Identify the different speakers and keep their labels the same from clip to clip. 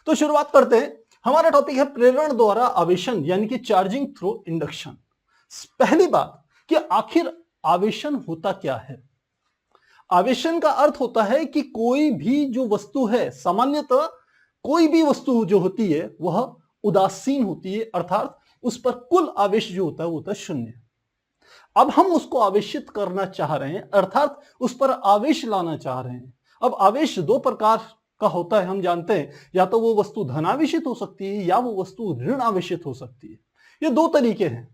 Speaker 1: तो शुरुआत करते हैं। हमारा टॉपिक है प्रेरण द्वारा आवेशन यानी कि चार्जिंग थ्रू इंडक्शन। पहली बात कि आखिर आवेशन होता क्या है। आवेशन का अर्थ होता है कि कोई भी जो वस्तु है, सामान्यतः कोई भी वस्तु जो होती है वह उदासीन होती है, अर्थात उस पर कुल आवेश जो होता है वो होता है शून्य। अब हम उसको आवेशित करना चाह रहे हैं, अर्थात उस पर आवेश लाना चाह रहे हैं। अब आवेश दो प्रकार का होता है, हम जानते हैं, या तो वो वस्तु धनावेशित हो सकती है या वो वस्तु ऋण आवेशित हो सकती है। ये दो तरीके हैं।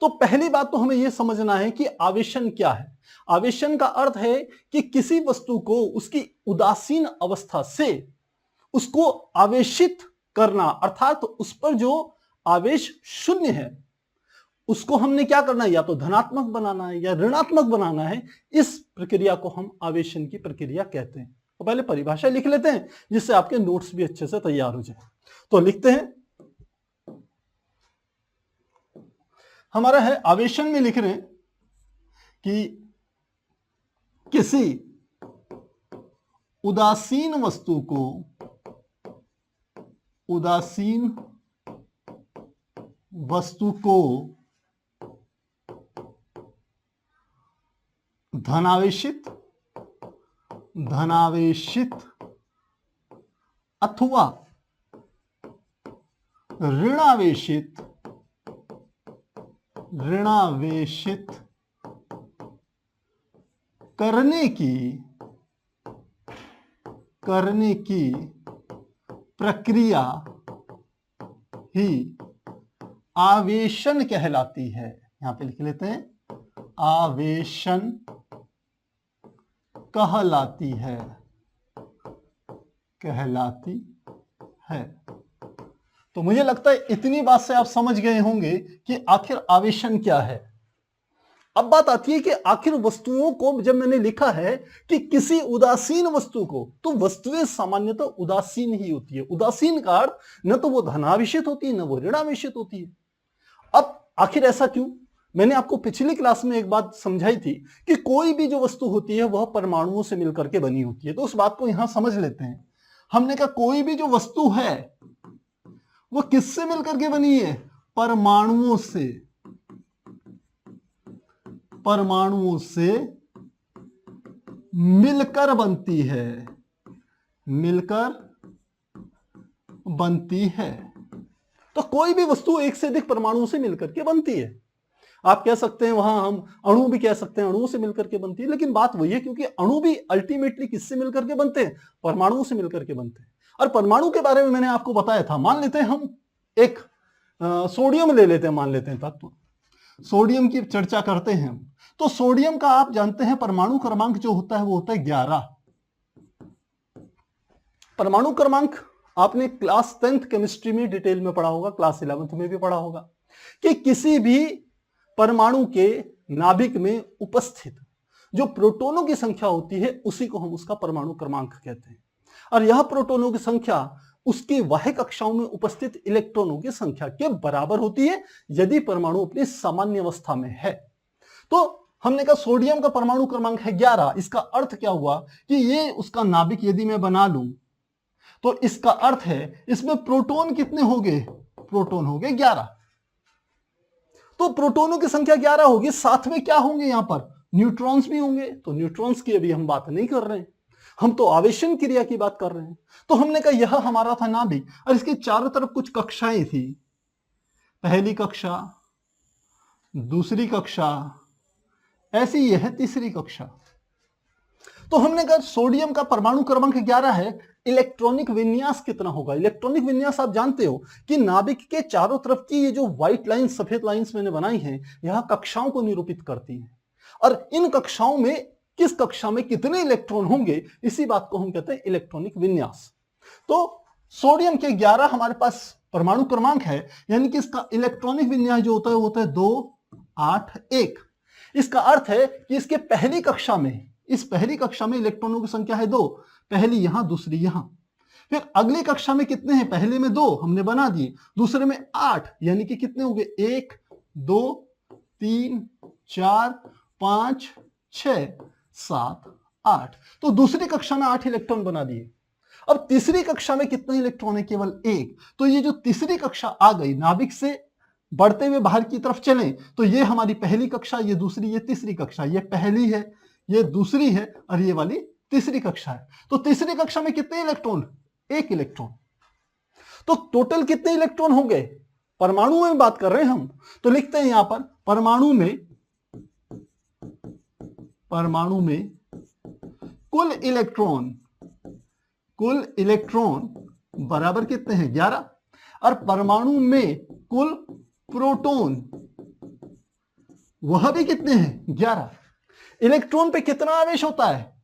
Speaker 1: तो पहली बात तो हमें यह समझना है कि आवेशन क्या है। आवेशन का अर्थ है कि किसी वस्तु को उसकी उदासीन अवस्था से उसको आवेशित करना, अर्थात उस पर जो आवेश शून्य है उसको हमने क्या करना है, या तो धनात्मक बनाना है या ऋणात्मक बनाना है। इस प्रक्रिया को हम आवेशन की प्रक्रिया कहते हैं। तो पहले परिभाषा लिख लेते हैं जिससे आपके नोट्स भी अच्छे से तैयार हो जाए। तो लिखते हैं, हमारा है आवेशन में लिख रहे हैं कि किसी उदासीन वस्तु को धनावेशित अथवा ऋणावेशित करने की प्रक्रिया ही आवेशन कहलाती है। यहां पे लिख लेते हैं, आवेशन कहलाती है। तो मुझे लगता है इतनी बात से आप समझ गए होंगे कि आखिर आवेशन क्या है। अब बात आती है कि आखिर वस्तुओं को जब मैंने लिखा है कि किसी उदासीन वस्तु को, तो वस्तुएं सामान्यतः उदासीन ही होती है। उदासीन का अर्थ न तो वो धनावेशित होती है न वो ऋणावेशित होती है। अब आखिर ऐसा क्यों? मैंने आपको पिछली क्लास में एक बात समझाई थी कि कोई भी जो वस्तु होती है वह परमाणुओं से मिलकर के बनी होती है। तो उस बात को यहां समझ लेते हैं। हमने कहा कोई भी जो वस्तु है वो किससे मिलकर के बनी है? परमाणुओं से मिलकर बनती है। तो कोई भी वस्तु एक से अधिक परमाणुओं से मिलकर के बनती है। आप कह सकते हैं वहां हम अणु भी कह सकते हैं, अणुओं से मिलकर के बनती है, लेकिन बात वही है क्योंकि अणु भी अल्टीमेटली किससे मिलकर के बनते हैं? परमाणुओं से मिलकर के बनते हैं। और परमाणु के बारे में मैंने आपको बताया था। मान लेते हैं हम एक सोडियम ले लेते हैं, मान लेते हैं तत्व सोडियम की चर्चा करते हैं हम। तो सोडियम का आप जानते हैं परमाणु क्रमांक जो होता है वो होता है 11। परमाणु क्रमांक आपने क्लास 10th केमिस्ट्री में डिटेल में पढ़ा होगा, क्लास 11th में भी पढ़ा होगा कि किसी भी परमाणु के नाभिक में उपस्थित जो प्रोटॉनों की संख्या होती है उसी को हम उसका परमाणु क्रमांक कहते हैं। और यह प्रोटॉनों की संख्या उसकी बाह्य कक्षाओं में उपस्थित इलेक्ट्रॉनों की संख्या के बराबर होती है यदि परमाणु अपनी सामान्य अवस्था में है। तो हमने कहा सोडियम का परमाणु क्रमांक है 11। इसका अर्थ क्या हुआ कि ये उसका नाभिक यदि मैं बना लूं तो इसका अर्थ है इसमें प्रोटॉन कितने हो गए? प्रोटॉन हो गए 11। तो प्रोटॉनों की संख्या 11 होगी, साथ में क्या होंगे? यहां पर न्यूट्रॉन्स भी होंगे। तो न्यूट्रॉन्स की अभी हम बात नहीं कर रहे हैं, हम तो आवेशन क्रिया की बात कर रहे हैं। तो हमने कहा यह हमारा था नाभिक और इसके चारों तरफ कुछ कक्षाएं थी। पहली कक्षा, दूसरी कक्षा, ऐसी यह तीसरी कक्षा। तो हमने कहा सोडियम का परमाणु क्रमांक 11 है, इलेक्ट्रॉनिक विन्यास कितना होगा? इलेक्ट्रॉनिक विन्यास आप जानते हो कि नाभिक के चारों तरफ की ये जो व्हाइट लाइंस, सफेद लाइंस मैंने बनाई हैं, यह कक्षाओं को निरूपित करती हैं। और इन कक्षाओं में किस कक्षा में कितने इलेक्ट्रॉन होंगे, इसी बात को हम कहते हैं इलेक्ट्रॉनिक विन्यास। तो सोडियम के 11 हमारे पास परमाणु क्रमांक है, यानी कि इसका इलेक्ट्रॉनिक विन्यास जो होता है वो होता है 2 8 1। इसका अर्थ है कि इसके पहली कक्षा में, इस पहली कक्षा में इलेक्ट्रॉनों की संख्या है 2, पहली यहां दूसरी यहां। फिर अगली कक्षा में कितने हैं? पहले में 2 हमने बना दिए, दूसरे में 8, यानी कि कितने हो गए? 1 2 3 4 5 6 7 8। तो दूसरी कक्षा में 8 इलेक्ट्रॉन बना दिए। अब तीसरी कक्षा में कितने इलेक्ट्रॉन है? केवल एक। तो ये जो तीसरी कक्षा आ गई, नाभिक से बढ़ते हुए बाहर की तरफ चलें, तो ये हमारी पहली कक्षा, ये दूसरी, ये तीसरी कक्षा, ये पहली है, ये दूसरी है और ये वाली तीसरी कक्षा है। तो तीसरी कक्षा में कितने इलेक्ट्रॉन? एक इलेक्ट्रॉन। तो टोटल कितने इलेक्ट्रॉन हो गए? परमाणु में बात कर रहे हैं हम, तो लिखते हैं यहां पर परमाणु में कुल इलेक्ट्रॉन बराबर कितने हैं? 11। और परमाणु में कुल प्रोटॉन वह भी कितने हैं? 11। इलेक्ट्रॉन पे कितना आवेश होता है?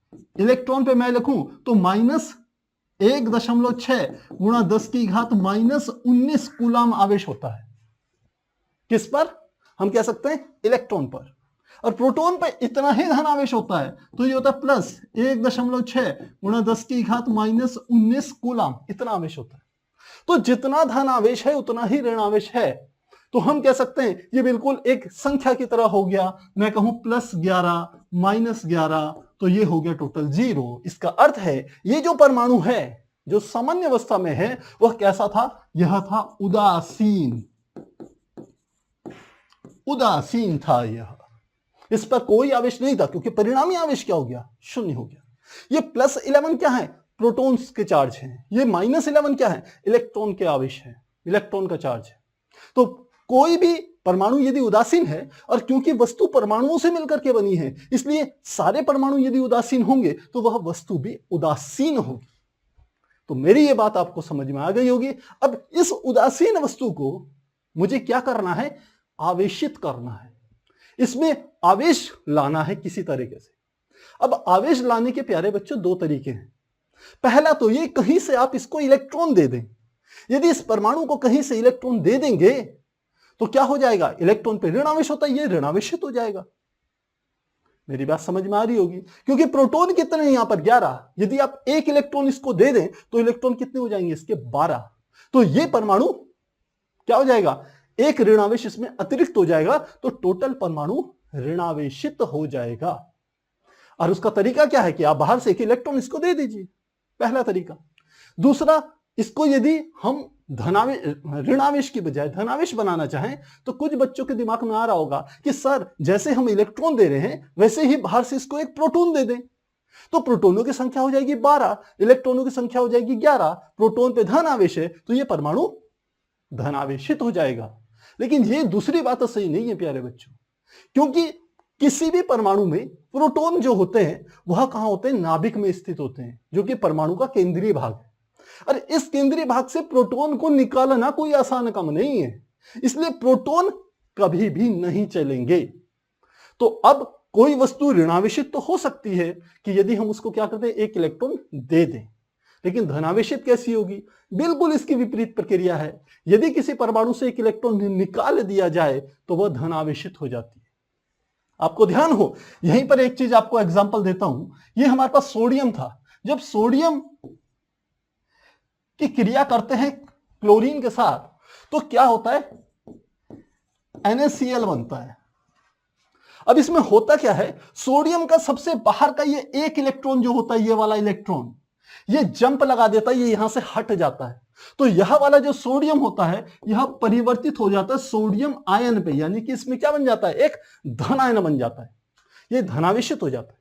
Speaker 1: इलेक्ट्रॉन पे मैं लिखूं तो -1.6 गुणा 10 की घात -19 कूलाम आवेश होता है। किस पर? हम कह सकते हैं इलेक्ट्रॉन पर। और प्रोटॉन पे इतना ही धन आवेश होता है, तो ये होता है +1.6 गुणा 10 की घात -19 कूलाम, इतना आवेश होता है। तो जितना धन आवेश है उतना ही ऋण आवेश है। तो हम कह सकते हैं ये बिल्कुल एक संख्या की तरह हो गया। मैं कहूं +11 -11, तो ये हो गया टोटल 0। इसका अर्थ है ये जो परमाणु है, जो सामान्य अवस्था में है, वह कैसा था? यह था उदासीन था यह। इस पर कोई आवेश नहीं था, क्योंकि परिणामी आवेश क्या हो गया? 0 हो गया। ये +11 क्या है? प्रोटॉन्स के चार्ज हैं। ये -11 क्या है? इलेक्ट्रॉन के आवेश है, इलेक्ट्रॉन का चार्ज है। तो कोई भी परमाणु यदि उदासीन है, और क्योंकि वस्तु परमाणुओं से मिलकर के बनी है, इसलिए सारे परमाणु यदि उदासीन होंगे तो वह वस्तु भी उदासीन होगी। तो मेरी ये बात आपको समझ में आ गई होगी। अब इस उदासीन वस्तु को मुझे क्या करना है? आवेशित करना है, इसमें आवेश लाना है किसी तरीके से। अब आवेश लाने के प्यारे बच्चों 2 तरीके हैं। पहला तो ये, कहीं से आप इसको इलेक्ट्रॉन दे दें। यदि इस परमाणु को कहीं से इलेक्ट्रॉन दे देंगे तो क्या हो जाएगा? इलेक्ट्रॉन पे ऋण आवेश होता है, ये ऋण आवेशित हो जाएगा। मेरी बात समझ में आ रही होगी, क्योंकि प्रोटॉन कितने हैं यहां पर? 11। यदि आप एक इलेक्ट्रॉन इसको दे दें तो इलेक्ट्रॉन कितने हो जाएंगे इसके? 12। तो ये परमाणु क्या हो जाएगा? एक ऋणावेश इसमें अतिरिक्त हो जाएगा, तो टोटल परमाणु ऋणावेशित हो जाएगा। और उसका तरीका क्या है कि आप बाहर से एक इलेक्ट्रॉन इसको दे दीजिए, पहला तरीका। दूसरा, इसको यदि हम ऋणावेश की बजाय धनावेश बनाना चाहें, तो कुछ बच्चों के दिमाग में आ रहा होगा कि सर, जैसे हम इलेक्ट्रॉन दे रहे हैं वैसे ही बाहर से इसको एक प्रोटॉन दे दें, तो प्रोटॉनों की संख्या हो जाएगी 12, इलेक्ट्रॉनों की संख्या हो जाएगी 11, प्रोटॉन पे धन आवेश है तो ये परमाणु धनावेशित हो जाएगा। लेकिन ये दूसरी बात तो सही नहीं है प्यारे बच्चों, क्योंकि किसी भी परमाणु में प्रोटॉन जो होते हैं वह कहां होते हैं? नाभिक में स्थित होते हैं, जो कि परमाणु का केंद्रीय भाग है। और इस केंद्रीय भाग से प्रोटॉन को निकालना कोई आसान काम नहीं है, इसलिए प्रोटॉन कभी भी नहीं चलेंगे। तो अब कोई वस्तु ऋणावेशित तो हो सकती है कि यदि हम उसको क्या करते हैं? एक इलेक्ट्रॉन दे दें, लेकिन धनावेशित कैसी होगी? बिल्कुल इसकी विपरीत प्रक्रिया है। यदि किसी परमाणु से एक इलेक्ट्रॉन निकाल दिया जाए तो वह धनावेशित हो जाती है। आपको ध्यान हो, यहीं पर एक चीज आपको एग्जांपल देता हूं। ये हमारे पास सोडियम था। जब सोडियम की क्रिया करते हैं क्लोरीन के साथ तो क्या होता है? NaCl बनता है। अब इसमें होता क्या है? सोडियम का सबसे बाहर का ये एक इलेक्ट्रॉन जो होता है, ये वाला इलेक्ट्रॉन, ये जंप लगा देता है, ये यहां से हट जाता है। तो यह वाला जो सोडियम होता है यह परिवर्तित हो जाता है सोडियम आयन पे, यानी कि इसमें क्या बन जाता है? एक धन आयन बन जाता है, ये धनावेशित हो जाता है।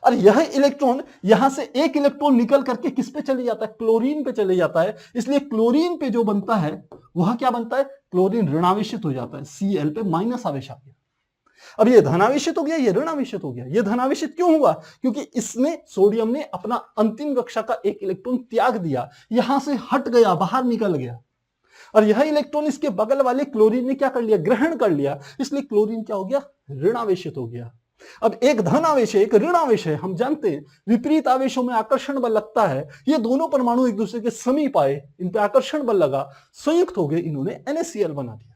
Speaker 1: और यह इलेक्ट्रॉन यहां से एक इलेक्ट्रॉन निकल करके किस पे चले जाता है? क्लोरीन पे चले जाता है। इसलिए क्लोरीन पे जो बनता है वह क्या बनता है? क्लोरीन ऋणावेशित हो जाता है, Cl पे माइनस आवेश आ गया। अब ये धनावेशित हो गया, ये ऋणावेशित हो गया। ये धनावेशित क्यों हुआ? क्योंकि इसने, सोडियम ने अपना अंतिम कक्षा का एक इलेक्ट्रॉन त्याग दिया, यहां से हट गया, बाहर निकल गया। और यह इलेक्ट्रॉन इसके बगल वाले क्लोरीन ने क्या कर लिया? ग्रहण कर लिया। इसलिए क्लोरीन क्या हो गया? ऋणावेशित हो गया। अब एक धन आवेश है, एक ऋण आवेश है, हम जानते हैं विपरीत आवेशों में आकर्षण बल लगता है। ये दोनों परमाणु एक दूसरे के समीप आए, इन पे आकर्षण बल लगा, संयुक्त हो गए, इन्होंने NaCl बना दिया।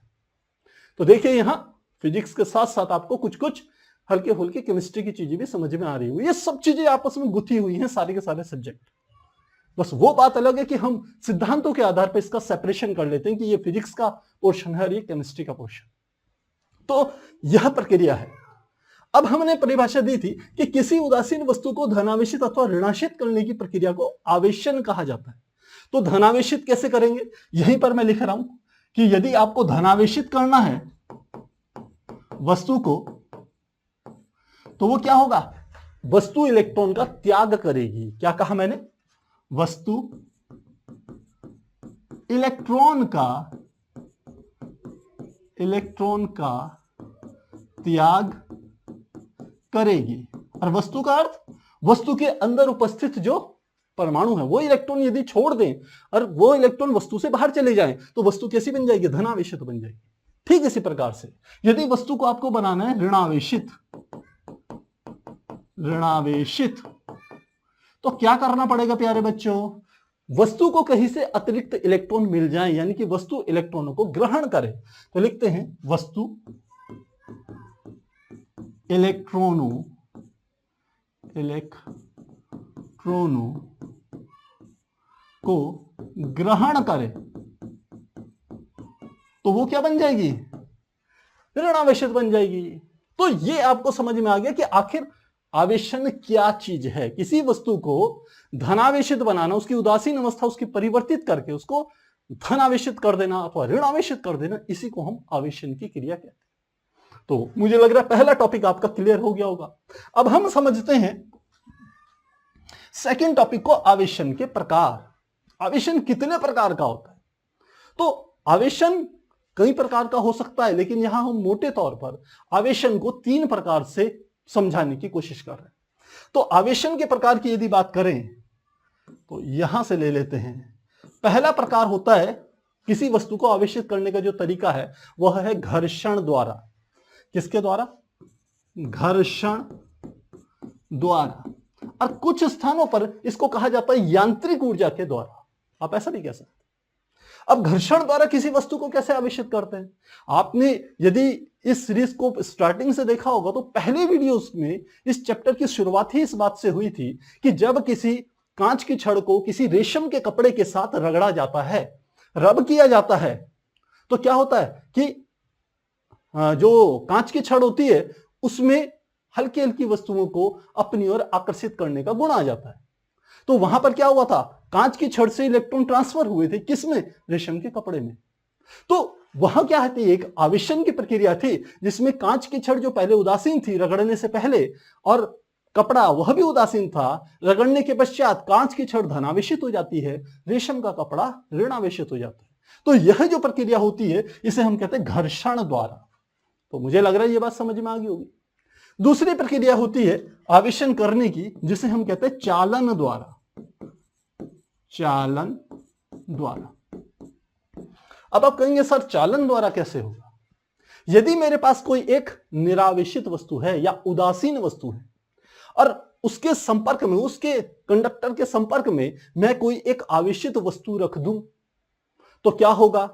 Speaker 1: तो देखिए यहां फिजिक्स के साथ साथ आपको कुछ कुछ हल्के फुल्के केमिस्ट्री की चीजें भी समझ में आ रही हुई। ये सब चीजें आपस में गुथी हुई हैं, सारे के सारे सब्जेक्ट। बस वो बात अलग है कि हम सिद्धांतों के आधार पर इसका सेपरेशन कर लेते हैं कि ये फिजिक्स का पोर्शन है और ये केमिस्ट्री का पोर्शन। तो यह प्रक्रिया है। अब हमने परिभाषा दी थी कि किसी उदासीन वस्तु को धनावेशित अथवा ऋणावेशित करने की प्रक्रिया को आवेशन कहा जाता है। तो धनावेशित कैसे करेंगे, यहीं पर मैं लिख रहा हूं कि यदि आपको धनावेशित करना है वस्तु को, तो वो क्या होगा, वस्तु इलेक्ट्रॉन का त्याग करेगी। क्या कहा मैंने, वस्तु इलेक्ट्रॉन का त्याग करेगी। और वस्तु का अर्थ, वस्तु के अंदर उपस्थित जो परमाणु है वो इलेक्ट्रॉन यदि छोड़ दें और वो इलेक्ट्रॉन वस्तु से बाहर चले जाएं तो वस्तु कैसी बन जाएगी, धनावेशित बन जाएगी। ठीक इसी प्रकार से यदि वस्तु को आपको बनाना है ऋणावेशित, तो क्या करना पड़ेगा प्यारे बच्चों, वस्तु को कहीं से अतिरिक्त इलेक्ट्रॉन मिल जाए, यानी कि वस्तु इलेक्ट्रॉनों को ग्रहण करे। तो लिखते हैं वस्तु इलेक्ट्रॉनों को ग्रहण करे, तो वो क्या बन जाएगी, ऋणावेशित बन जाएगी। तो ये आपको समझ में आ गया कि आखिर आवेशन क्या चीज है। किसी वस्तु को धनावेशित बनाना, उसकी उदासीन अवस्था उसकी परिवर्तित करके उसको धनावेशित कर देना अथवा ऋणावेशित कर देना, इसी को हम आवेशन की क्रिया कहते हैं। तो मुझे लग रहा है पहला टॉपिक आपका क्लियर हो गया होगा। अब हम समझते हैं सेकंड टॉपिक को, आवेशन के प्रकार। आवेशन कितने प्रकार का होता है, तो आवेशन कई प्रकार का हो सकता है, लेकिन यहां हम मोटे तौर पर आवेशन को 3 प्रकार से समझाने की कोशिश कर रहे हैं। तो आवेशन के प्रकार की यदि बात करें तो यहां से ले लेते हैं। पहला प्रकार होता है, किसी वस्तु को आवेशित करने का जो तरीका है वह है घर्षण द्वारा। किसके द्वारा, घर्षण द्वारा। और कुछ स्थानों पर इसको कहा जाता है यांत्रिक ऊर्जा के द्वारा, आप ऐसा भी कह सकते हैं। अब घर्षण द्वारा किसी वस्तु को कैसे आवेशित करते हैं, आपने यदि इस सीरीज को स्टार्टिंग से देखा होगा तो पहले वीडियोस में इस चैप्टर की शुरुआत ही इस बात से हुई थी कि जब किसी कांच की छड़ को किसी रेशम के कपड़े के साथ रगड़ा जाता है, रब किया जाता है, तो क्या होता है कि जो कांच की छड़ होती है उसमें हल्की हल्की वस्तुओं को अपनी ओर आकर्षित करने का गुण आ जाता है। तो वहां पर क्या हुआ था, कांच की छड़ से इलेक्ट्रॉन ट्रांसफर हुए थे, किसमें, रेशम के कपड़े में। तो वहां क्या थी, एक आवेशन की प्रक्रिया थी जिसमें कांच की छड़ जो पहले उदासीन थी रगड़ने से पहले, और कपड़ा वह भी उदासीन था, रगड़ने के पश्चात कांच की छड़ धनावेशित हो जाती है, रेशम का कपड़ा ऋणावेशित हो जाता है। तो यह जो प्रक्रिया होती है इसे हम कहते हैं घर्षण द्वारा। तो मुझे लग रहा है ये बात समझ में आ गई होगी। दूसरी प्रक्रिया होती है आवेशन करने की, जिसे हम कहते हैं चालन द्वारा। चालन द्वारा। अब आप कहेंगे सर चालन द्वारा कैसे होगा, यदि मेरे पास कोई एक निरावेशित वस्तु है या उदासीन वस्तु है और उसके संपर्क में, उसके कंडक्टर के संपर्क में मैं कोई एक आवेशित वस्तु रख दूं, तो क्या होगा,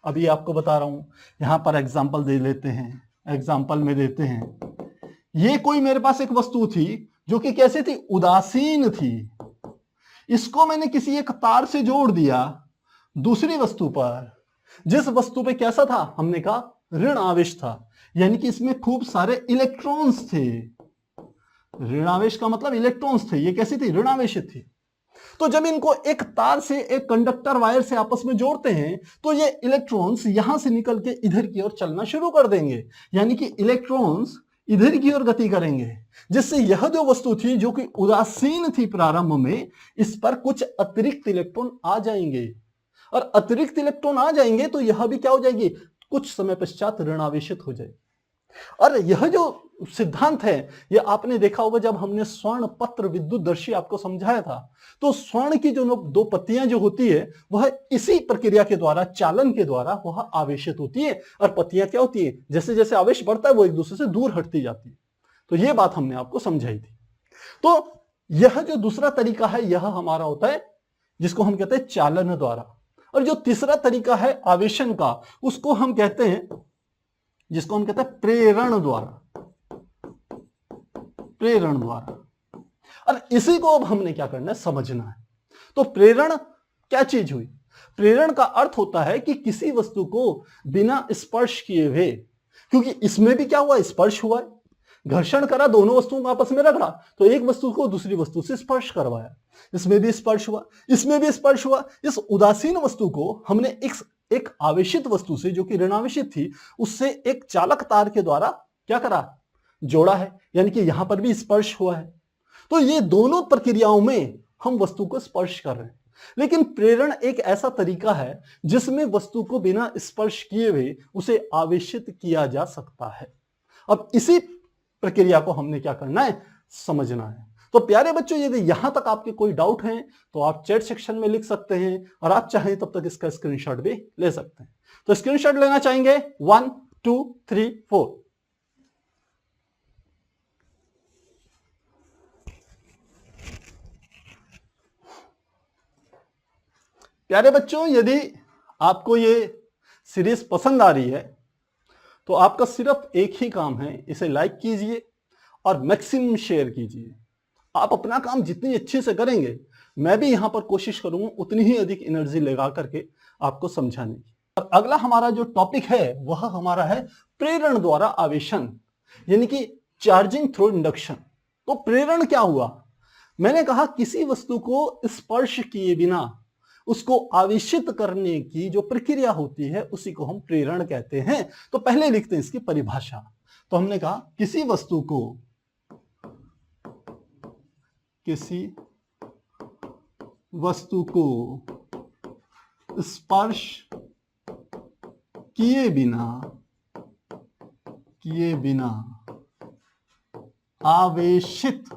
Speaker 1: अभी आपको बता रहा हूं। यहां पर एग्जाम्पल दे लेते हैं, एग्जाम्पल में देते हैं, ये कोई मेरे पास एक वस्तु थी जो कि कैसे थी, उदासीन थी। इसको मैंने किसी एक तार से जोड़ दिया दूसरी वस्तु पर, जिस वस्तु पे कैसा था, हमने कहा ऋण आवेश था, यानी कि इसमें खूब सारे इलेक्ट्रॉन्स थे। ऋणावेश का मतलब इलेक्ट्रॉन्स थे, ये कैसी थी, ऋणावेशित थी। तो जब इनको एक तार से, एक कंडक्टर वायर से आपस में जोड़ते हैं तो ये इलेक्ट्रॉन्स यहां से निकल के इधर की ओर चलना शुरू कर देंगे, यानी कि इलेक्ट्रॉन्स इधर की ओर गति करेंगे, जिससे यह जो वस्तु थी जो कि उदासीन थी प्रारंभ में, इस पर कुछ अतिरिक्त इलेक्ट्रॉन आ जाएंगे, और अतिरिक्त इलेक्ट्रॉन आ जाएंगे तो यह भी क्या हो जाएगी, कुछ समय पश्चात ऋणावेशित हो जाएगी। और यह जो सिद्धांत है यह आपने देखा होगा जब हमने स्वर्ण पत्र विद्युतदर्शी आपको समझाया था, तो स्वर्ण की जो 2 पत्तियां जो होती है वह इसी प्रक्रिया के द्वारा, चालन के द्वारा वह आवेशित होती है, और पत्तियां क्या होती है, जैसे जैसे आवेश बढ़ता है वो एक दूसरे से दूर हटती जाती है। तो यह बात हमने आपको समझाई थी। तो यह जो दूसरा तरीका है यह हमारा होता है जिसको हम कहते हैं चालन द्वारा, और जो तीसरा तरीका है आवेशन का उसको हम कहते हैं, जिसको हम कहते हैं प्रेरण द्वारा। प्रेरण द्वारा। और इसी को अब हमने क्या करना है, समझना है। तो प्रेरण क्या चीज हुई, प्रेरण का अर्थ होता है कि किसी वस्तु को बिना स्पर्श किए हुए, क्योंकि इसमें भी क्या हुआ, स्पर्श हुआ है, घर्षण करा, दोनों वस्तुओं को आपस में रगड़ा, तो एक वस्तु को दूसरी वस्तु से स्पर्श करवाया, इसमें भी स्पर्श हुआ, इसमें भी स्पर्श हुआ। इस उदासीन वस्तु को हमने एक आवेशित वस्तु से, जो कि ऋणावेशित थी, उससे एक चालक तार के द्वारा क्या करा, जोड़ा है, यानी कि यहां पर भी स्पर्श हुआ है। तो ये दोनों प्रक्रियाओं में हम वस्तु को स्पर्श कर रहे हैं। लेकिन प्रेरण एक ऐसा तरीका है जिसमें वस्तु को बिना स्पर्श किए हुए उसे आवेशित किया जा सकता है। अब इसी प्रक्रिया को हमने क्या करना है, समझना है। तो प्यारे बच्चों, यदि यहां तक आपके कोई डाउट हैं तो आप चैट सेक्शन में लिख सकते हैं, और आप चाहें तब तक इसका स्क्रीनशॉट भी ले सकते हैं। तो स्क्रीनशॉट लेना चाहेंगे 1 2 3 4। प्यारे बच्चों, यदि आपको ये सीरीज पसंद आ रही है तो आपका सिर्फ एक ही काम है, इसे लाइक कीजिए और मैक्सिमम शेयर कीजिए। आप अपना काम जितनी अच्छे से करेंगे, मैं भी यहां पर कोशिश करूंगा उतनी ही अधिक एनर्जी लगा करके आपको समझाने की। और अगला हमारा जो टॉपिक है वह हमारा है प्रेरण द्वारा आवेशन, यानी कि चार्जिंग थ्रू इंडक्शन। तो प्रेरण क्या हुआ, मैंने कहा किसी वस्तु को स्पर्श किए बिना उसको आवेशित करने की जो प्रक्रिया होती है उसी को हम प्रेरण कहते हैं। तो पहले लिखते हैं इसकी परिभाषा। तो हमने कहा किसी वस्तु को स्पर्श किए बिना आवेशित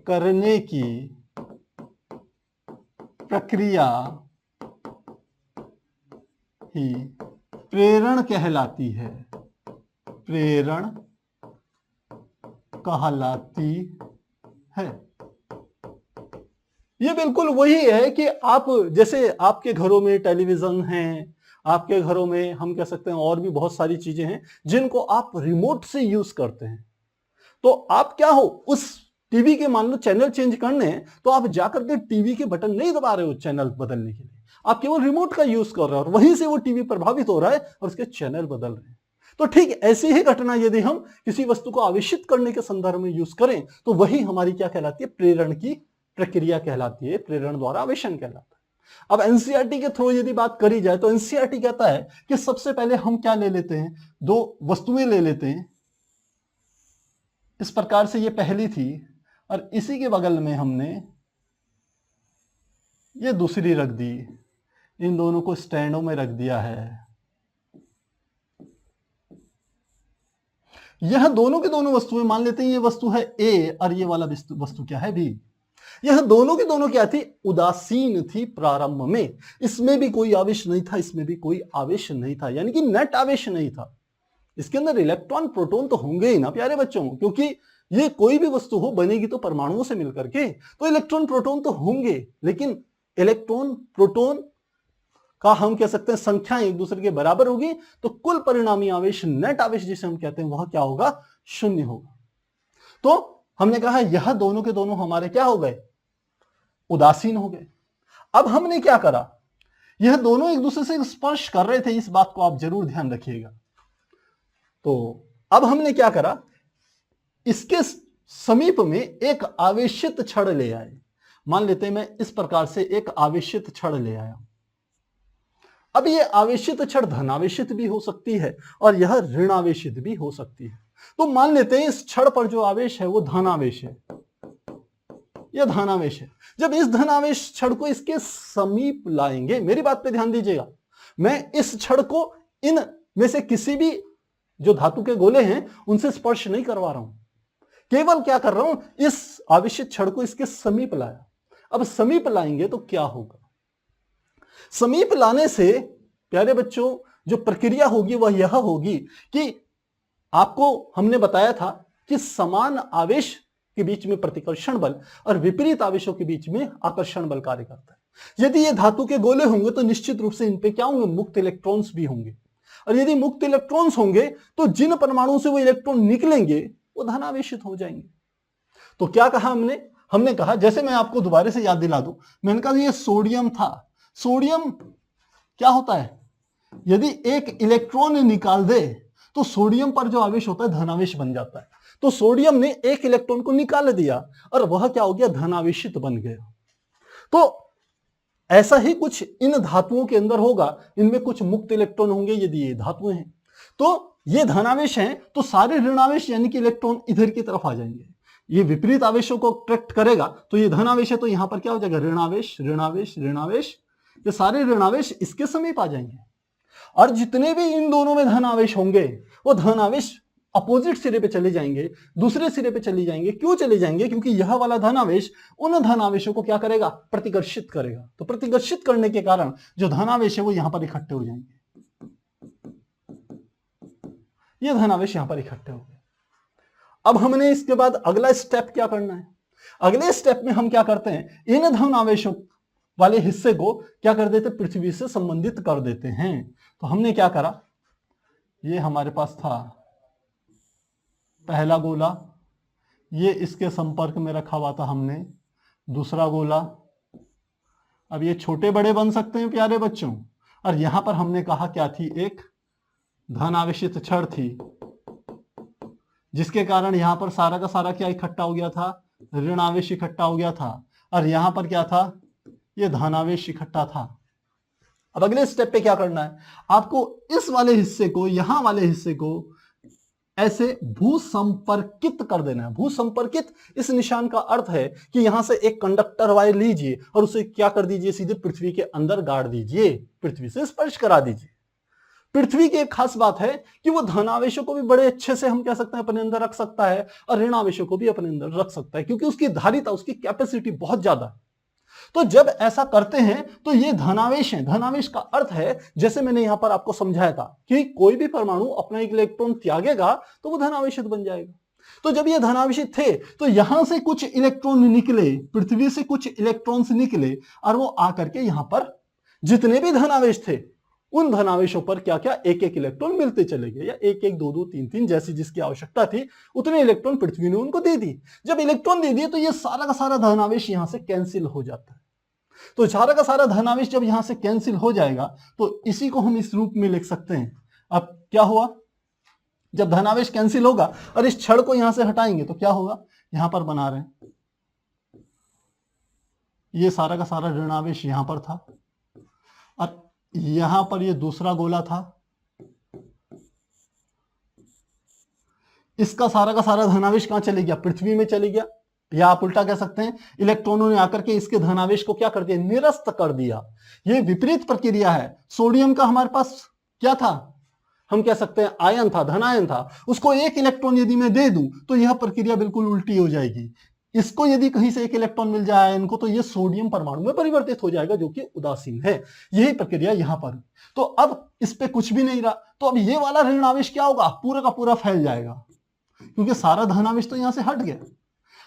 Speaker 1: करने की प्रक्रिया ही प्रेरण कहलाती है। ये बिल्कुल वही है कि आप जैसे आपके घरों में टेलीविजन हैं, आपके घरों में हम कह सकते हैं और भी बहुत सारी चीजें हैं जिनको आप रिमोट से यूज करते हैं। तो आप क्या हो, उस टीवी के मान लो चैनल चेंज करने हैं तो आप जाकर के टीवी के बटन नहीं दबा रहे हो चैनल बदलने के लिए, आप केवल रिमोट का यूज कर रहे हो और वहीं से वो टीवी प्रभावित हो रहा है और उसके चैनल बदल रहे हैं। तो ठीक ऐसी ही घटना यदि हम किसी वस्तु को आवेशित करने के संदर्भ में यूज करें तो वही हमारी क्या कहलाती है, प्रेरण की प्रक्रिया कहलाती है, प्रेरण द्वारा आवेशन कहलाता है। अब एनसीईआरटी के थ्रू यदि बात करी जाए तो एनसीईआरटी कहता है कि सबसे पहले हम क्या ले लेते हैं, दो वस्तुएं ले लेते हैं। इस प्रकार से ये पहली थी और इसी के बगल में हमने ये दूसरी रख दी, इन दोनों को स्टैंडों में रख दिया है। यह दोनों की दोनों वस्तुएं, मान लेते हैं ये वस्तु है ए और ये वाला वस्तु क्या है बी। यह दोनों की दोनों क्या थी, उदासीन थी प्रारंभ में, इसमें भी कोई आवेश नहीं था, इसमें भी कोई आवेश नहीं था, यानी कि नेट आवेश नहीं था। इसके अंदर इलेक्ट्रॉन प्रोटॉन तो होंगे ही ना प्यारे बच्चों, क्योंकि ये कोई भी वस्तु हो बनेगी तो परमाणुओं से मिलकर के, तो इलेक्ट्रॉन प्रोटॉन तो होंगे, लेकिन इलेक्ट्रॉन प्रोटॉन का हम कह सकते हैं संख्या एक दूसरे के बराबर होगी, तो कुल परिणामी आवेश, नेट आवेश जिसे हम कहते हैं, वह क्या होगा, शून्य होगा। तो हमने कहा यह दोनों के दोनों हमारे क्या हो गए, उदासीन हो गए। अब हमने क्या करा, यह दोनों एक दूसरे से स्पर्श कर रहे थे, इस बात को आप जरूर ध्यान रखिएगा। तो अब हमने क्या करा, इसके समीप में एक आवेशित छड़ ले आए। मान लेते हैं मैं इस प्रकार से एक आवेशित छड़ ले आया। अब ये आवेशित छड़ धनावेशित भी हो सकती है और यह ऋणावेशित भी हो सकती है। तो मान लेते हैं इस छड़ पर जो आवेश है वो धनावेश है, यह धनावेश है। जब इस धनावेश छड़ को इसके समीप लाएंगे, मेरी बात पे ध्यान दीजिएगा, मैं इस छड़ को इन में से किसी भी जो धातु के गोले हैं उनसे स्पर्श नहीं करवा रहा हूं, केवल क्या कर रहा हूं, इस आवेशित छड़ को इसके समीप लाया। अब समीप लाएंगे तो क्या होगा, समीप लाने से प्यारे बच्चों जो प्रक्रिया होगी वह यह होगी कि आपको हमने बताया था कि समान आवेश के बीच में प्रतिकर्षण बल और विपरीत आवेशों के बीच में आकर्षण बल कार्य करता है। यदि ये धातु के गोले होंगे तो निश्चित रूप से इन पे क्या होंगे, मुक्त इलेक्ट्रॉन्स भी होंगे, और यदि मुक्त इलेक्ट्रॉन्स होंगे तो जिन परमाणुओं से वो इलेक्ट्रॉन निकलेंगे वो धनावेशित हो जाएंगे। तो क्या कहा हमने कहा, जैसे मैं आपको दोबारा से याद दिला दूं, मैंने कहा ये सोडियम था। सोडियम क्या होता है, यदि एक इलेक्ट्रॉन निकाल दे तो सोडियम पर जो आवेश होता है धनावेश बन जाता है। तो सोडियम ने एक इलेक्ट्रॉन को निकाल दिया और वह क्या हो गया, धनावेशित बन गया। तो ऐसा ही कुछ इन धातुओं के अंदर होगा, इनमें कुछ मुक्त इलेक्ट्रॉन होंगे यदि ये धातुएं हैं, तो ये धनावेश हैं, तो सारे ऋणावेश यानी कि इलेक्ट्रॉन इधर की तरफ आ जाएंगे। ये विपरीत आवेशों को अट्रैक्ट करेगा, तो ये धनावेश है, तो यहां पर क्या हो जाएगा, ऋणावेश ऋणावेश ऋणावेश, ये सारे ऋणावेश इसके समीप आ जाएंगे। और जितने भी इन दोनों में धनावेश होंगे वो धनावेश अपोजिट सिरे पे चले जाएंगे, दूसरे सिरे पे चले जाएंगे। क्यों चले जाएंगे, क्योंकि यह वाला धनावेश उन धनावेशों को क्या करेगा, प्रतिकर्षित करेगा। तो प्रतिकर्षित करने के कारण जो धनावेश है वो यहां पर इकट्ठे हो जाएंगे, ये धनावेश यहां पर इकट्ठे हो गए। अब हमने इसके बाद अगला स्टेप क्या करना है, अगले स्टेप में हम क्या करते हैं, इन धनावेशों वाले हिस्से को क्या कर देते, पृथ्वी से संबंधित कर देते हैं। तो हमने क्या करा, ये हमारे पास था पहला गोला, ये इसके संपर्क में रखा हुआ था हमने दूसरा गोला। अब ये छोटे बड़े बन सकते हैं प्यारे बच्चों, और यहां पर हमने कहा क्या थी, एक धनावेशित छड़ थी, जिसके कारण यहां पर सारा का सारा क्या इकट्ठा हो गया था, ऋणावेश इकट्ठा हो गया था, और यहां पर क्या था, ये धनावेश इकट्ठा था। अब अगले स्टेप पे क्या करना है, आपको इस वाले हिस्से को, यहां वाले हिस्से को ऐसे भूसंपर्कित कर देना है। भूसंपर्कित इस निशान का अर्थ है कि यहां से एक कंडक्टर वायर लीजिए और उसे क्या कर दीजिए, सीधे पृथ्वी के अंदर गाड़ दीजिए, पृथ्वी से स्पर्श करा दीजिए। पृथ्वी की एक खास बात है कि वो धनावेशों को भी बड़े अच्छे से हम कह सकते हैं अपने अंदर रख सकता है, और ऋणावेशों को भी अपने अंदर रख सकता है, क्योंकि उसकी धारिता, उसकी कैपेसिटी बहुत ज्यादा है। तो जब ऐसा करते हैं तो ये धनावेश है। धनावेश का अर्थ है, जैसे मैंने यहां पर आपको समझाया था कि कोई भी परमाणु अपना एक इलेक्ट्रॉन त्यागेगा तो वो धनावेशित बन जाएगा। तो जब ये धनावेशित थे तो यहां से कुछ इलेक्ट्रॉन निकले, पृथ्वी से कुछ इलेक्ट्रॉन्स निकले, और वो आकर के यहां पर जितने भी धनावेश थे उन धनावेशों पर क्या क्या एक एक इलेक्ट्रॉन मिलते चले गए, या एक एक दो दो तीन तीन, जैसी जिसकी आवश्यकता थी उतने इलेक्ट्रॉन पृथ्वी ने उनको दे दी। जब इलेक्ट्रॉन दे दिए तो ये सारा का सारा धनावेश यहां से कैंसिल हो जाता है। तो सारा का सारा धनावेश जब यहां से कैंसिल हो जाएगा तो इसी को हम इस रूप में लिख सकते हैं। अब क्या हुआ, जब धनावेश कैंसिल होगा और इस छड़ को यहां से हटाएंगे तो क्या होगा, यहां पर बना रहे हैं, ये सारा का सारा ऋणावेश यहां पर था, और यहां पर ये दूसरा गोला था, इसका सारा का सारा धनावेश कहां चले गया, पृथ्वी में चले गया। या आप उल्टा कह सकते हैं, इलेक्ट्रॉनों ने आकर के इसके धनावेश को क्या कर दिया, निरस्त कर दिया। यह विपरीत प्रक्रिया है। सोडियम का हमारे पास क्या था, हम कह सकते हैं आयन था, धनायन था, उसको एक इलेक्ट्रॉन यदि मैं दे दूं तो यह प्रक्रिया बिल्कुल उल्टी हो जाएगी। इसको यदि कहीं से एक इलेक्ट्रॉन मिल जाए आयन को तो यह सोडियम परमाणु में परिवर्तित हो जाएगा, जो कि उदासीन है। यही प्रक्रिया यहां पर। तो अब इस पे कुछ भी नहीं रहा, तो अब ये वाला ऋणावेश क्या होगा, पूरा का पूरा फैल जाएगा, क्योंकि सारा धनावेश तो यहां से हट गया।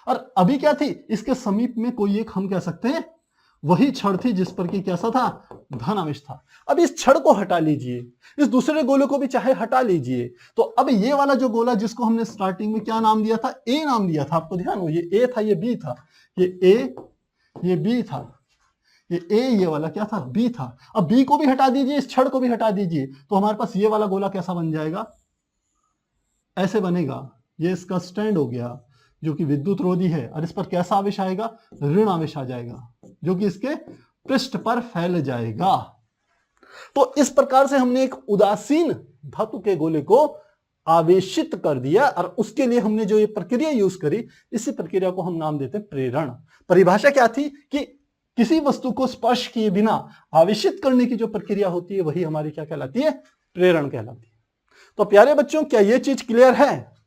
Speaker 1: और अभी क्या थी, इसके समीप में कोई एक हम कह सकते हैं वही छड़ थी जिस पर कि कैसा था, धनावेश था। अब इस छड़ को हटा लीजिए, इस दूसरे गोले को भी चाहे हटा लीजिए, तो अब ये वाला जो गोला जिसको हमने स्टार्टिंग में क्या नाम दिया था, ए नाम दिया था, आपको ध्यान हो, ये ए था, ये बी था, ये ए, ये बी था, ये ए, ये वाला क्या था, बी था। अब बी को भी हटा दीजिए, इस छड़ को भी हटा दीजिए, तो हमारे पास ये वाला गोला कैसा बन जाएगा, ऐसे बनेगा। ये इसका स्टैंड हो गया जो कि विद्युत रोधी है, और इस पर कैसा आवेश आएगा, ऋण आवेश आ जाएगा, जो कि इसके पृष्ठ पर फैल जाएगा। तो इस प्रकार से हमने एक उदासीन धातु के गोले को आवेशित कर दिया, और उसके लिए हमने जो ये प्रक्रिया यूज करी, इसी प्रक्रिया को हम नाम देते हैं प्रेरण। परिभाषा क्या थी कि किसी वस्तु को स्पर्श किए बिना आवेशित करने की जो प्रक्रिया होती है वही हमारी क्या कहलाती है, प्रेरण कहलाती है। तो प्यारे बच्चों, क्या ये चीज क्लियर है?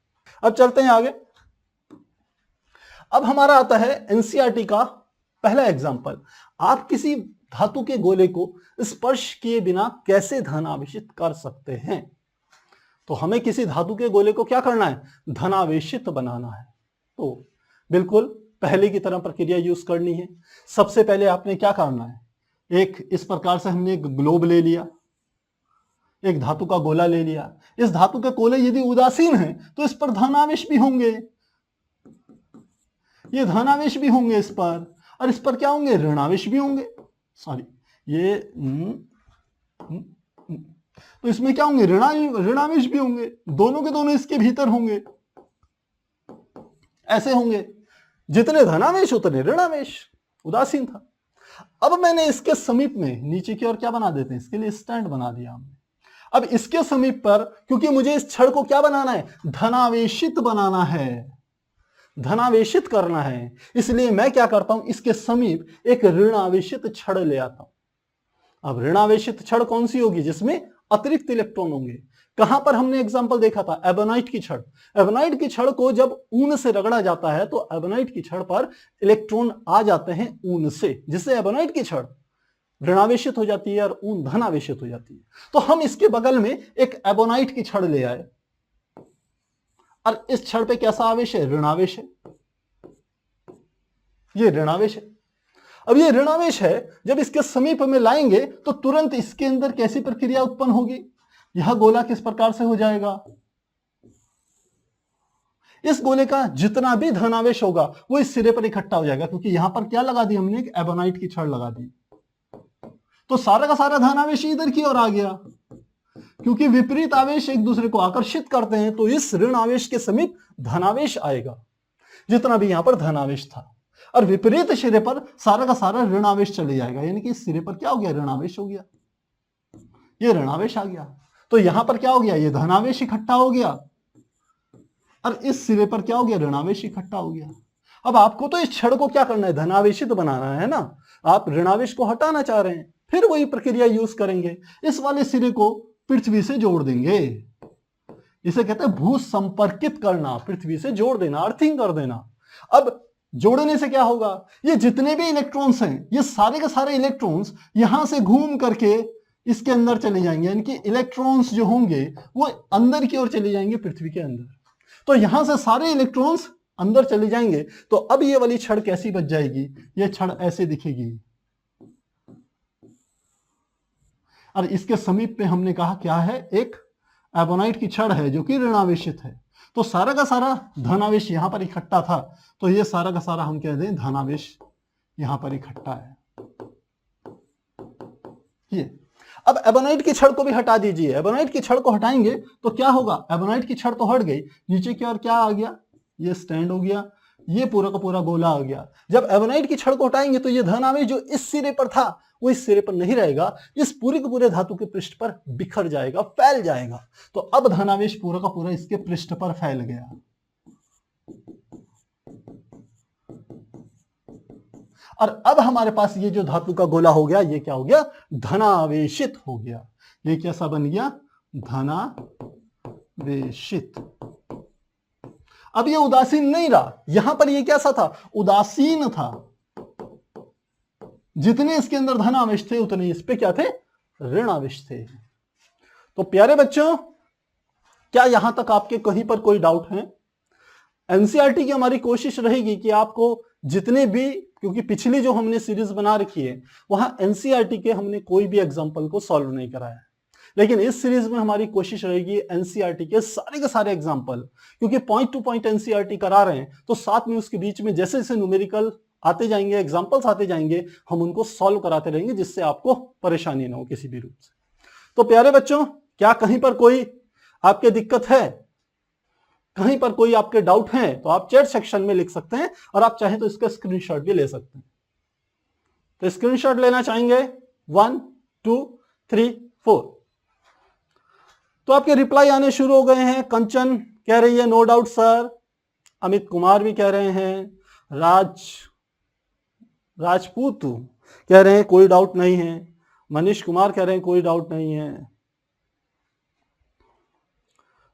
Speaker 1: अब चलते हैं आगे। अब हमारा आता है एनसीईआरटी का पहला एग्जाम्पल। आप किसी धातु के गोले को स्पर्श किए बिना कैसे धनावेशित कर सकते हैं? तो हमें किसी धातु के गोले को क्या करना है, धनावेशित बनाना है। तो बिल्कुल पहले की तरह प्रक्रिया यूज करनी है। सबसे पहले आपने क्या करना है, एक इस प्रकार से हमने एक ग्लोब ले लिया, एक धातु का गोला ले लिया। इस धातु के गोले यदि उदासीन है तो इस पर धनावेश भी होंगे, ये धनावेश भी होंगे इस पर, और इस पर क्या होंगे, ऋणावेश भी होंगे। सॉरी, ये तो इसमें क्या होंगे, ऋणावेश भी होंगे, दोनों के दोनों इसके भीतर होंगे, ऐसे होंगे। जितने धनावेश उतने ऋणावेश, उदासीन था। अब मैंने इसके समीप में नीचे की ओर क्या बना देते हैं, इसके लिए स्टैंड बना दिया हमने। अब इसके समीप पर, क्योंकि मुझे इस छड़ को क्या बनाना है, धनावेशित बनाना है, धनावेशित करना है, इसलिए मैं क्या करता हूं, इसके समीप एक ऋणावेशित छड़ ले आता हूं। अब ऋणावेशित छड़ कौन सी होगी, जिसमें अतिरिक्त इलेक्ट्रॉन होंगे। कहां पर हमने एग्जांपल देखा था, एबोनाइट की छड़। एबोनाइट की छड़ को जब ऊन से रगड़ा जाता है तो एबोनाइट की छड़ पर इलेक्ट्रॉन आ जाते हैं ऊन से, जिससे एबोनाइट की छड़ ऋणावेशित हो जाती है और ऊन धनावेशित हो जाती है। तो हम इसके बगल में एक एबोनाइट की छड़ ले आए और इस छड़ पे कैसा आवेश है, ऋणावेश है, ये ऋणावेश है। अब ये ऋणावेश है, जब इसके समीप में लाएंगे तो तुरंत इसके अंदर कैसी प्रक्रिया उत्पन्न होगी, यह गोला किस प्रकार से हो जाएगा, इस गोले का जितना भी धनावेश होगा वो इस सिरे पर इकट्ठा हो जाएगा, क्योंकि यहां पर क्या लगा दी हमने, एक एबोनाइट की छड़ लगा दी। तो सारा का सारा धनावेश इधर की ओर आ गया, क्योंकि विपरीत आवेश एक दूसरे को आकर्षित करते हैं, तो इस ऋण आवेश के समीप धनावेश आएगा, जितना भी यहां पर धनावेश था। और विपरीत सिरे पर सारा का सारा ऋणावेश चले जाएगा, यानी कि इस सिरे पर क्या हो गया, ऋणावेश हो गया, ये ऋणावेश आ गया। तो यहां पर क्या हो गया, ये धनावेश इकट्ठा हो गया, और इस सिरे पर क्या हो गया, ऋणावेश इकट्ठा हो गया। अब आपको तो इस छड़ को क्या करना है, धनावेशित बनाना है ना। आप ऋणावेश को हटाना चाह रहे हैं, फिर वही प्रक्रिया यूज करेंगे, इस वाले सिरे को पृथ्वी से जोड़ देंगे। इसे कहते हैं भू संपर्कित करना, पृथ्वी से जोड़ देना, अर्थिंग कर देना। अब जोड़ने से क्या होगा, ये जितने भी इलेक्ट्रॉन्स हैं, ये सारे के सारे इलेक्ट्रॉन्स यहां से घूम करके इसके अंदर चले जाएंगे, यानी कि इलेक्ट्रॉन्स जो होंगे वो अंदर की ओर चले जाएंगे, पृथ्वी के अंदर। तो यहां से सारे इलेक्ट्रॉन्स अंदर चले जाएंगे। तो अब ये वाली छड़ कैसी बच जाएगी, ये छड़ ऐसे दिखेगी। और इसके समीप पे हमने कहा क्या है, एक एबोनाइट की छड़ है जो कि ऋणावेशित है। तो सारा का सारा धनावेश यहां पर इकट्ठा था, तो ये सारा का सारा हम कह दें धनावेश यहां पर इकट्ठा है। ये अब एबोनाइट की छड़ को भी हटा दीजिए। एबोनाइट की छड़ को हटाएंगे तो क्या होगा, एबोनाइट की छड़ तो हट गई, नीचे की ओर क्या आ गया, ये स्टैंड हो गया, ये पूरा का पूरा गोला आ गया। जब एबोनाइट की छड़ को हटाएंगे तो ये धनावेश जो इस सिरे पर था वो इस सिरे पर नहीं रहेगा, इस पूरे के पूरे धातु के पृष्ठ पर बिखर जाएगा, फैल जाएगा। तो अब धनावेश पूरा का पूरा इसके पृष्ठ पर फैल गया। और अब हमारे पास ये जो धातु का गोला हो गया, ये क्या हो गया, धनावेशित हो गया। ये कैसा बन गया, धनावेशित। अब ये उदासीन नहीं रहा, यहां पर ये कैसा था, उदासीन था। जितने इसके अंदर धनावेश थे उतने इस पे क्या थे, ऋणावेश थे। तो प्यारे बच्चों, क्या यहां तक आपके कहीं पर कोई डाउट है? एनसीईआरटी की हमारी कोशिश रहेगी कि आपको जितने भी, क्योंकि पिछली जो हमने सीरीज बना रखी है वहां एनसीईआरटी के हमने कोई भी एग्जांपल को सॉल्व नहीं कराया, लेकिन इस सीरीज में हमारी कोशिश रहेगी एनसीईआरटी के सारे एग्जांपल, क्योंकि पॉइंट टू पॉइंट एनसीईआरटी करा रहे हैं, तो साथ में उसके बीच में जैसे जैसे न्यूमेरिकल आते जाएंगे, एग्जांपल्स आते जाएंगे, हम उनको सॉल्व कराते रहेंगे, जिससे आपको परेशानी ना हो किसी भी रूप से। तो प्यारे बच्चों, क्या कहीं पर कोई आपके दिक्कत है, कहीं पर कोई आपके डाउट है, तो आप चैट सेक्शन में लिख सकते हैं, और आप चाहें तो इसका स्क्रीनशॉट भी ले सकते हैं। तो स्क्रीनशॉट लेना चाहेंगे 1 2 3 4। तो आपके रिप्लाई आने शुरू हो गए हैं। कंचन कह रही है no doubt sir, Amit Kumar भी कह रहे हैं, राजपूत कह रहे हैं कोई डाउट नहीं है, मनीष कुमार कह रहे हैं कोई डाउट नहीं है,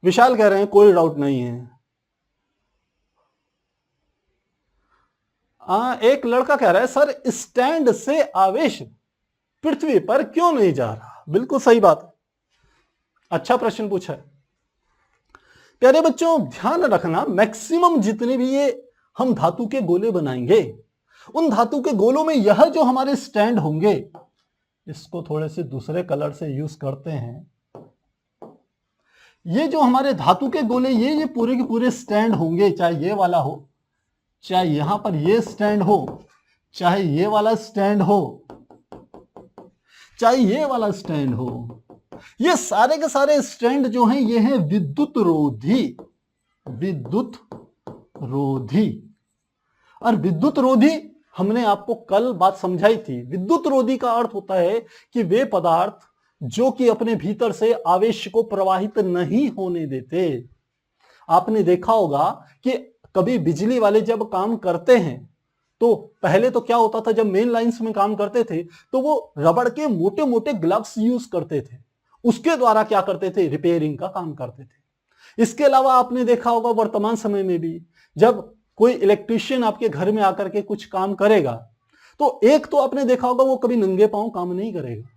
Speaker 1: विशाल कह रहे हैं कोई डाउट नहीं है। एक लड़का कह रहा है सर स्टैंड से आवेश पृथ्वी पर क्यों नहीं जा रहा। बिल्कुल सही बात है, अच्छा प्रश्न पूछा है। प्यारे बच्चों, ध्यान रखना, मैक्सिमम जितने भी ये हम धातु के गोले बनाएंगे, उन धातु के गोलों में यह जो हमारे स्टैंड होंगे, इसको थोड़े से दूसरे कलर से यूज करते हैं, ये जो हमारे धातु के गोले, ये पूरे के पूरे स्टैंड होंगे, चाहे ये वाला हो, चाहे यहां पर ये स्टैंड हो, चाहे ये वाला स्टैंड हो, चाहे ये वाला स्टैंड हो, ये सारे के सारे स्टैंड जो हैं ये हैं विद्युत रोधी, विद्युत रोधी। और विद्युत रोधी हमने आपको कल बात समझाई थी। विद्युत रोधी का अर्थ होता है कि वे पदार्थ जो कि अपने भीतर से आवेश को प्रवाहित नहीं होने देते। आपने देखा होगा कि कभी बिजली वाले जब काम करते हैं तो पहले तो क्या होता था, जब मेन लाइंस में काम करते थे तो वो रबड़ के मोटे मोटे ग्लव्स यूज करते थे, उसके द्वारा क्या करते थे, रिपेयरिंग का काम करते थे। इसके अलावा आपने देखा होगा वर्तमान समय में भी जब कोई इलेक्ट्रीशियन आपके घर में आकर के कुछ काम करेगा तो एक तो आपने देखा होगा वो कभी नंगे पांव काम नहीं करेगा,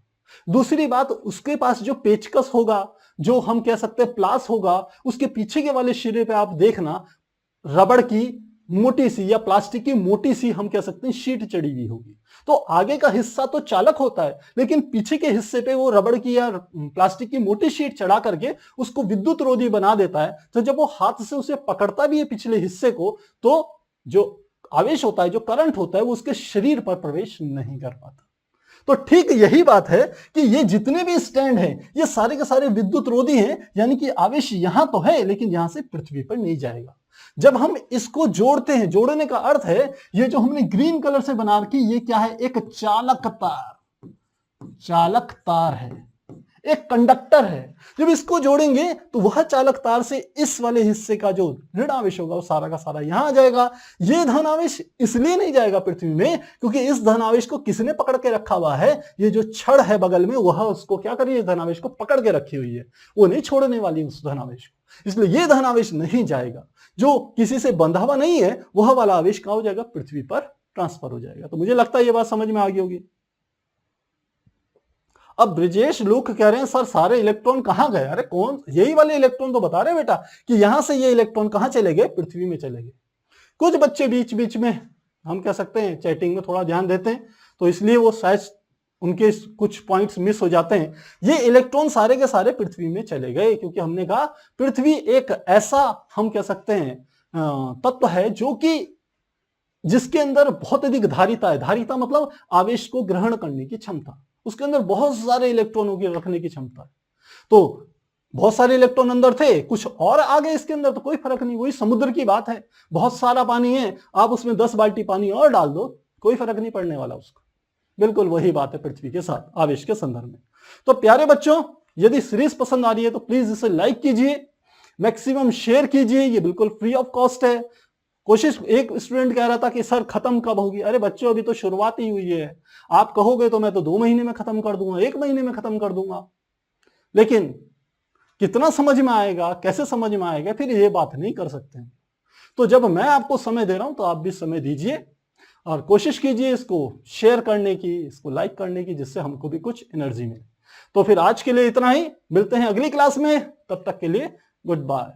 Speaker 1: दूसरी बात उसके पास जो पेचकस होगा, जो हम कह सकते हैं प्लास होगा, उसके पीछे के वाले सिरे पे आप देखना रबड़ की मोटी सी या प्लास्टिक की मोटी सी हम कह सकते हैं शीट चढ़ी हुई होगी। तो आगे का हिस्सा तो चालक होता है लेकिन पीछे के हिस्से पे वो रबड़ की या प्लास्टिक की मोटी शीट चढ़ा करके उसको विद्युत रोधी बना देता है। तो जब वो हाथ से उसे पकड़ता भी है पिछले हिस्से को तो जो आवेश होता है, जो करंट होता है, वो उसके शरीर पर प्रवेश नहीं कर पाता। तो ठीक यही बात है कि ये जितने भी स्टैंड हैं ये सारे के सारे विद्युत रोधी हैं, यानी कि आवेश यहां तो है लेकिन यहां से पृथ्वी पर नहीं जाएगा। जब हम इसको जोड़ते हैं, जोड़ने का अर्थ है ये जो हमने ग्रीन कलर से बना रखी ये क्या है, एक चालक तार, चालक तार है, एक कंडक्टर है। जब इसको जोड़ेंगे तो वह चालक तार से इस वाले हिस्से का जो ऋण आवेश होगा वो सारा का सारा यहां आ जाएगा। ये धन आवेश इसलिए नहीं जाएगा पृथ्वी में क्योंकि इस धन आवेश को किसने पकड़ के रखा हुआ है, ये जो छड़ है बगल में वह उसको क्या कर रही है, धन आवेश को पकड़ के रखी हुई है, वो नहीं छोड़ने वाली उस धन आवेश को, इसलिए ये धन आवेश नहीं जाएगा। जो किसी से बंधा हुआ नहीं है वह वाला आवेश कहां हो जाएगा, पृथ्वी पर ट्रांसफर हो जाएगा। तो मुझे लगता है ये बात समझ में आ गई होगी। अब ब्रिजेश लोग कह रहे हैं सर सारे इलेक्ट्रॉन कहां गए, अरे कौन, यही वाले इलेक्ट्रॉन तो बता रहे हैं बेटा कि यहां से ये इलेक्ट्रॉन कहां चले गए, पृथ्वी में चले गए। कुछ बच्चे बीच बीच में हम कह सकते हैं चैटिंग में थोड़ा ध्यान देते हैं तो इसलिए वो शायद उनके कुछ पॉइंट्स मिस हो जाते हैं। ये इलेक्ट्रॉन सारे के सारे पृथ्वी में चले गए क्योंकि हमने कहा पृथ्वी एक ऐसा हम कह सकते हैं तत्व है जो कि जिसके अंदर बहुत अधिक धारिता है। धारिता मतलब आवेश को ग्रहण करने की क्षमता, उसके अंदर बहुत सारे इलेक्ट्रॉनों की रखने की क्षमता है। तो बहुत सारे इलेक्ट्रॉन अंदर थे, कुछ और आ गए इसके अंदर तो कोई फर्क नहीं। वही समुद्र की बात है, बहुत सारा पानी है, आप उसमें 10 बाल्टी पानी और डाल दो कोई फर्क नहीं पड़ने वाला उसको। बिल्कुल वही बात है पृथ्वी के साथ आवेश के संदर्भ में। तो प्यारे बच्चों, यदि सीरीज पसंद आ रही है तो प्लीज इसे लाइक कीजिए, मैक्सिमम शेयर कीजिए, ये बिल्कुल फ्री ऑफ कॉस्ट है। कोशिश, एक स्टूडेंट कह रहा था कि सर खत्म कब होगी, अरे बच्चों अभी तो शुरुआत ही हुई है। आप कहोगे तो मैं तो 2 महीने में खत्म कर दूंगा, 1 महीने में खत्म कर दूंगा, लेकिन कितना समझ में आएगा, कैसे समझ में आएगा, फिर ये बात नहीं कर सकते। तो जब मैं आपको समय दे रहा हूं तो आप भी समय दीजिए और कोशिश कीजिए इसको शेयर करने की, इसको लाइक करने की, जिससे हमको भी कुछ एनर्जी मिले। तो फिर आज के लिए इतना ही, मिलते हैं अगली क्लास में, तब तक के लिए गुड बाय।